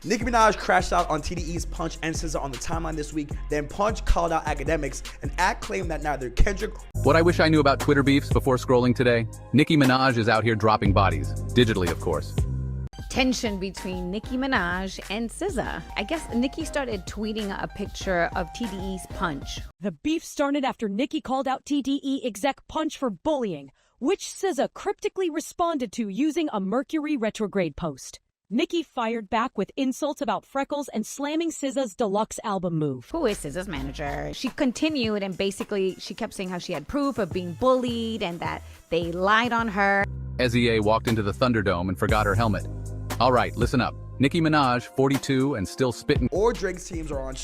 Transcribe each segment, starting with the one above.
Nicki Minaj crashed out on TDE's Punch and SZA on the timeline this week. Then Punch called out academics, and Act claimed that neither Kendrick. What I wish I knew about Twitter beefs before scrolling today: Nicki Minaj is out here dropping bodies. Digitally, of course. Tension between Nicki Minaj and SZA. I guess Nicki started tweeting a picture of TDE's Punch. The beef started after Nicki called out TDE exec Punch for bullying, which SZA cryptically responded to using a Mercury retrograde post. Nicki fired back with insults about freckles and slamming SZA's deluxe album move. Who is SZA's manager? She continued and basically she kept saying how she had proof of being bullied and that they lied on her. SZA walked into the Thunderdome and forgot her helmet. All right, listen up. Nicki Minaj, 42 and still spitting. Or Drake's teams are on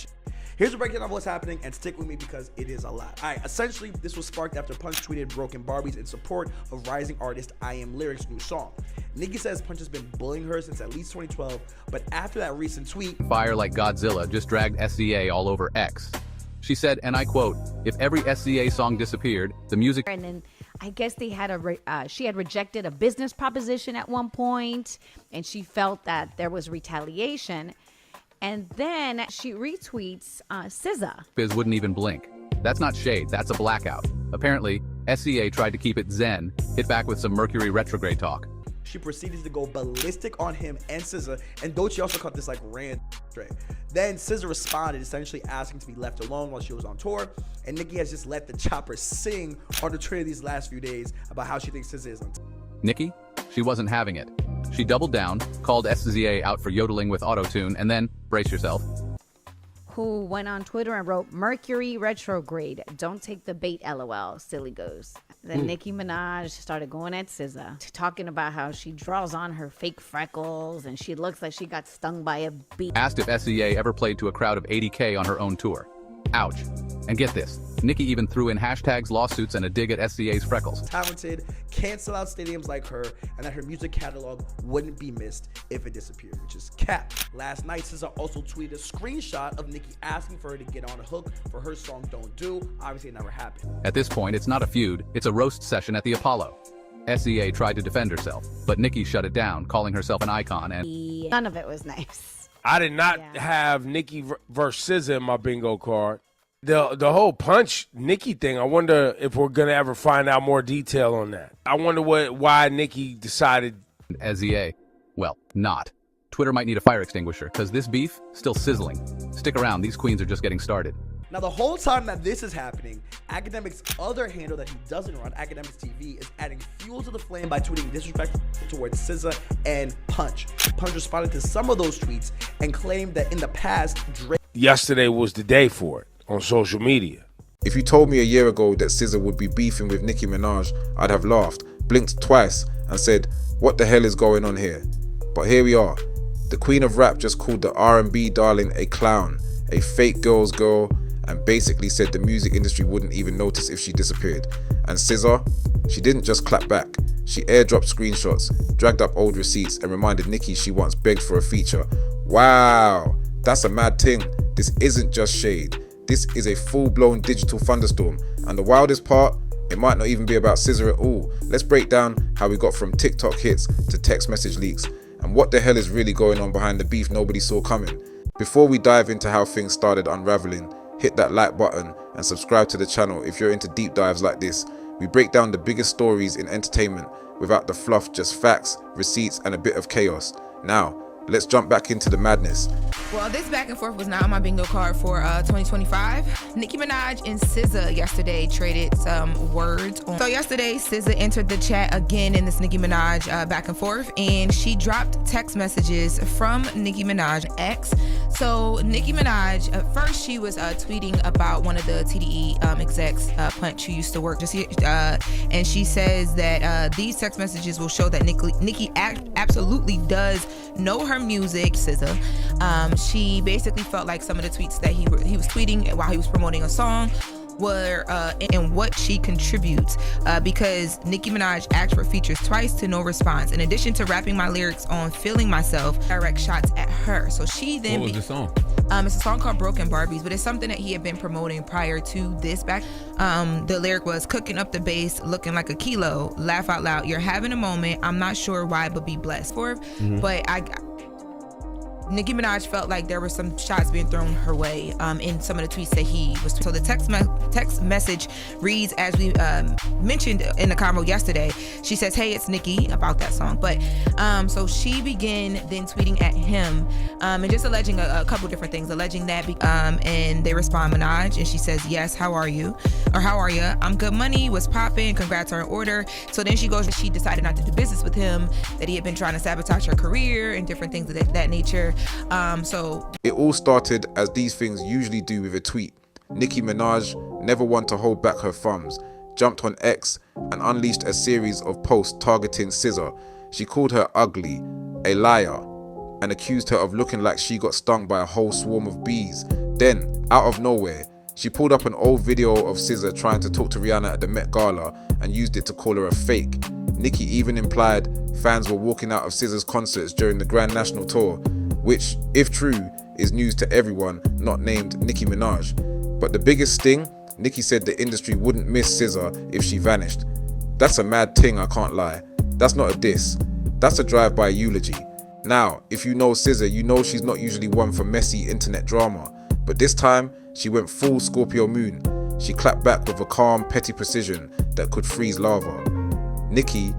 Here's a breakdown of what's happening, and stick with me because it is a lot. All right, essentially, this was sparked after Punch tweeted Broken Barbies in support of rising artist I Am Lyric's new song. Nicki says Punch has been bullying her since at least 2012, but after that recent tweet, Fire like Godzilla just dragged SZA all over X. She said, and I quote, "If every SZA song disappeared, the music..." And then I guess they had she had rejected a business proposition at one point, and she felt that there was retaliation. And then she retweets SZA. Biz wouldn't even blink. That's not shade, that's a blackout. Apparently, SZA tried to keep it zen, hit back with some Mercury retrograde talk. She proceeded to go ballistic on him and SZA, and Doechii also caught this like rant straight. Then SZA responded, essentially asking to be left alone while she was on tour, and Nicki has just let the chopper sing on the Twitter these last few days about how she thinks SZA is on tour. Nicki? She wasn't having it. She doubled down, called SZA out for yodeling with autotune, and then, brace yourself, who went on Twitter and wrote, "Mercury retrograde, don't take the bait, LOL, silly goose." Then Nicki Minaj started going at SZA, talking about how she draws on her fake freckles and she looks like she got stung by a bee. Asked if SZA ever played to a crowd of 80K on her own tour. Ouch. And get this, Nicki even threw in hashtags, lawsuits, and a dig at SZA's freckles. Talented, can't sell out stadiums like her, and that her music catalog wouldn't be missed if it disappeared, which is cap. Last night, SZA also tweeted a screenshot of Nicki asking for her to get on a hook for her song Don't Do. Obviously, it never happened. At this point, it's not a feud, it's a roast session at the Apollo. SZA tried to defend herself, but Nicki shut it down, calling herself an icon, and none of it was nice. I did not have Nicki versus SZA in my bingo card. The whole Punch Nicki thing, I wonder if we're gonna ever find out more detail on that. I wonder why Nicki decided. SZA, well, not. Twitter might need a fire extinguisher, because this beef, still sizzling. Stick around, these queens are just getting started. Now, the whole time that this is happening, Academic's other handle that he doesn't run, Academics TV, is adding fuel to the flame by tweeting disrespect towards SZA and Punch. Punch responded to some of those tweets and claimed that in the past, Drake... Yesterday was the day for it on social media. If you told me a year ago that SZA would be beefing with Nicki Minaj, I'd have laughed, blinked twice, and said, what the hell is going on here? But here we are. The queen of rap just called the R&B darling a clown, a fake girl's girl, and basically said the music industry wouldn't even notice if she disappeared. And SZA, she didn't just clap back. She airdropped screenshots, dragged up old receipts, and reminded Nicki she once begged for a feature. Wow, that's a mad ting. This isn't just shade. This is a full-blown digital thunderstorm. And the wildest part, it might not even be about SZA at all. Let's break down how we got from TikTok hits to text message leaks, and what the hell is really going on behind the beef nobody saw coming. Before we dive into how things started unraveling, hit that like button and subscribe to the channel if you're into deep dives like this. We break down the biggest stories in entertainment without the fluff, just facts, receipts, and a bit of chaos. Now, let's jump back into the madness. Well, this back and forth was not on my bingo card for 2025. Nicki Minaj and SZA yesterday traded some words. So yesterday, SZA entered the chat again in this Nicki Minaj back and forth, and she dropped text messages from Nicki Minaj X. So Nicki Minaj, at first she was tweeting about one of the TDE execs, Punch, who used to work just here, and she says that these text messages will show that Nicki absolutely does know her music. SZA, she basically felt like some of the tweets that he was tweeting while he was promoting a song were in what she contributes, because Nicki Minaj asked for features twice to no response. In addition to rapping my lyrics on Feeling Myself, direct shots at her. So she then... What was the song? It's a song called Broken Barbies, but it's something that he had been promoting prior to this back. The lyric was, cooking up the bass, looking like a kilo, laugh out loud, you're having a moment, I'm not sure why, but be blessed. But Nicki Minaj felt like there were some shots being thrown her way in some of the tweets that he was. So the text message reads, as we mentioned in the convo yesterday, she says, "Hey, it's Nicki," about that song. But so she began then tweeting at him and just alleging a couple different things, alleging that, and they respond, Minaj, and she says, "Yes, how are you?" Or "How are ya? I'm good, money, what's poppin', congrats are in order." So then she goes, she decided not to do business with him, that he had been trying to sabotage her career and different things of that nature. So it all started as these things usually do with a tweet. Nicki Minaj, never one to hold back her thumbs, jumped on X and unleashed a series of posts targeting SZA. She called her ugly, a liar, and accused her of looking like she got stung by a whole swarm of bees. Then, out of nowhere, she pulled up an old video of SZA trying to talk to Rihanna at the Met Gala and used it to call her a fake. Nicki even implied fans were walking out of SZA's concerts during the Grand National Tour, which, if true, is news to everyone not named Nicki Minaj. But the biggest sting, Nicki said the industry wouldn't miss SZA if she vanished. That's a mad ting, I can't lie. That's not a diss. That's a drive-by eulogy. Now, if you know SZA, you know she's not usually one for messy internet drama. But this time, she went full Scorpio moon. She clapped back with a calm, petty precision that could freeze lava. "Nicki,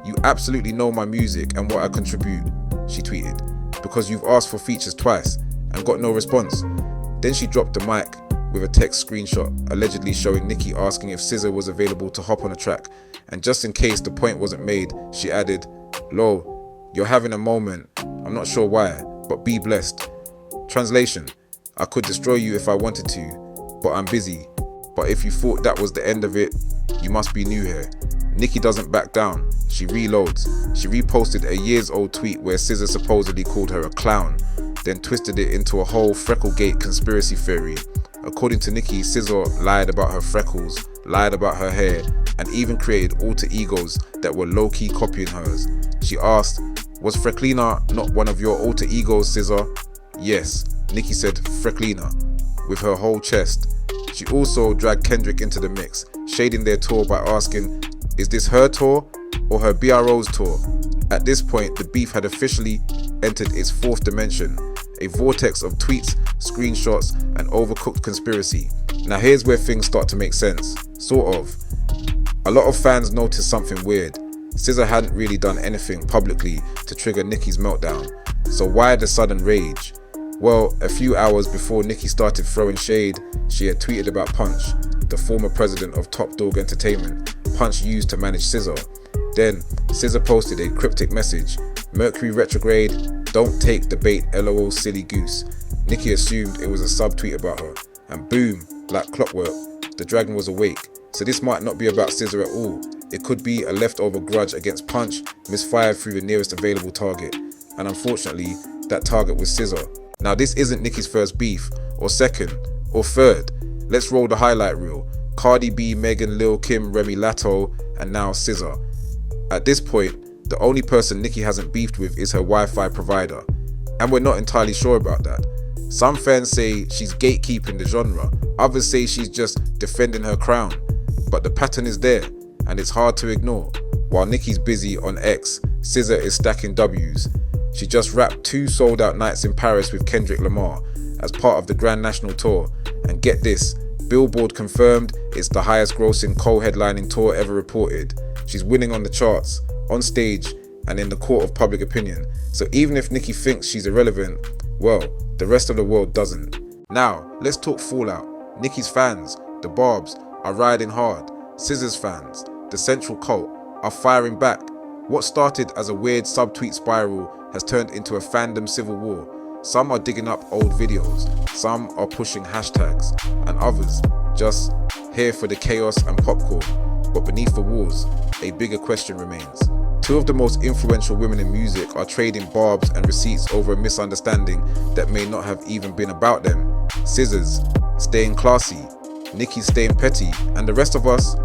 you absolutely know my music and what I contribute," she tweeted, "because you've asked for features twice and got no response." Then she dropped the mic with a text screenshot allegedly showing Nicki asking if SZA was available to hop on a track, and just in case the point wasn't made, she added, "Lo, you're having a moment, I'm not sure why, but be blessed." Translation: I could destroy you if I wanted to, but I'm busy. But if you thought that was the end of it, you must be new here. Nicki doesn't back down. She reloads. She reposted a years-old tweet where SZA supposedly called her a clown, then twisted it into a whole Frecklegate conspiracy theory. According to Nicki, SZA lied about her freckles, lied about her hair, and even created alter egos that were low-key copying hers. She asked, "Was Frecklina not one of your alter egos, SZA?" Yes, Nicki said Frecklina, with her whole chest. She also dragged Kendrick into the mix, shading their tour by asking, is this her tour or her BRO's tour? At this point, the beef had officially entered its fourth dimension, a vortex of tweets, screenshots, and overcooked conspiracy. Now here's where things start to make sense, sort of. A lot of fans noticed something weird. SZA hadn't really done anything publicly to trigger Nicki's meltdown, so why the sudden rage? Well, a few hours before Nicki started throwing shade, she had tweeted about Punch, the former president of Top Dog Entertainment, Punch used to manage SZA. Then, SZA posted a cryptic message, "Mercury retrograde, don't take the bait, lol silly goose." Nicki assumed it was a subtweet about her, and boom, like clockwork, the dragon was awake. So this might not be about SZA at all. It could be a leftover grudge against Punch, misfired through the nearest available target. And unfortunately, that target was SZA. Now this isn't Nicki's first beef, or second, or third. Let's roll the highlight reel. Cardi B, Megan, Lil Kim, Remy Latto, and now SZA. At this point, the only person Nicki hasn't beefed with is her Wi-Fi provider. And we're not entirely sure about that. Some fans say she's gatekeeping the genre. Others say she's just defending her crown. But the pattern is there, and it's hard to ignore. While Nicki's busy on X, SZA is stacking W's. She just wrapped 2 sold-out nights in Paris with Kendrick Lamar as part of the Grand National Tour. And get this, Billboard confirmed it's the highest grossing co-headlining tour ever reported. She's winning on the charts, on stage, and in the court of public opinion. So even if Nicki thinks she's irrelevant, well, the rest of the world doesn't. Now, let's talk fallout. Nicki's fans, the Barbs, are riding hard. SZA's fans, the Central Cult, are firing back. What started as a weird subtweet spiral has turned into a fandom civil war. Some are digging up old videos, some are pushing hashtags, and others just here for the chaos and popcorn. But beneath the walls, a bigger question remains. 2 of the most influential women in music are trading barbs and receipts over a misunderstanding that may not have even been about them. SZA's staying classy, Nicki's staying petty, and the rest of us,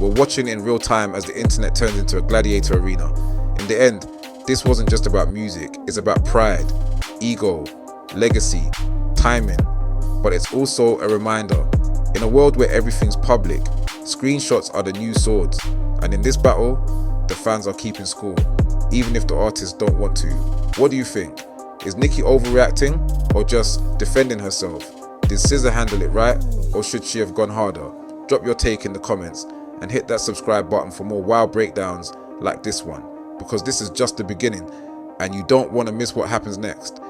we're watching in real time as the internet turns into a gladiator arena. In the end, this wasn't just about music, it's about pride, ego, legacy, timing, but it's also a reminder. In a world where everything's public, screenshots are the new swords, and in this battle, the fans are keeping score, even if the artists don't want to. What do you think? Is Nicki overreacting or just defending herself? Did SZA handle it right, or should she have gone harder? Drop your take in the comments and hit that subscribe button for more wild breakdowns like this one, because this is just the beginning and you don't want to miss what happens next.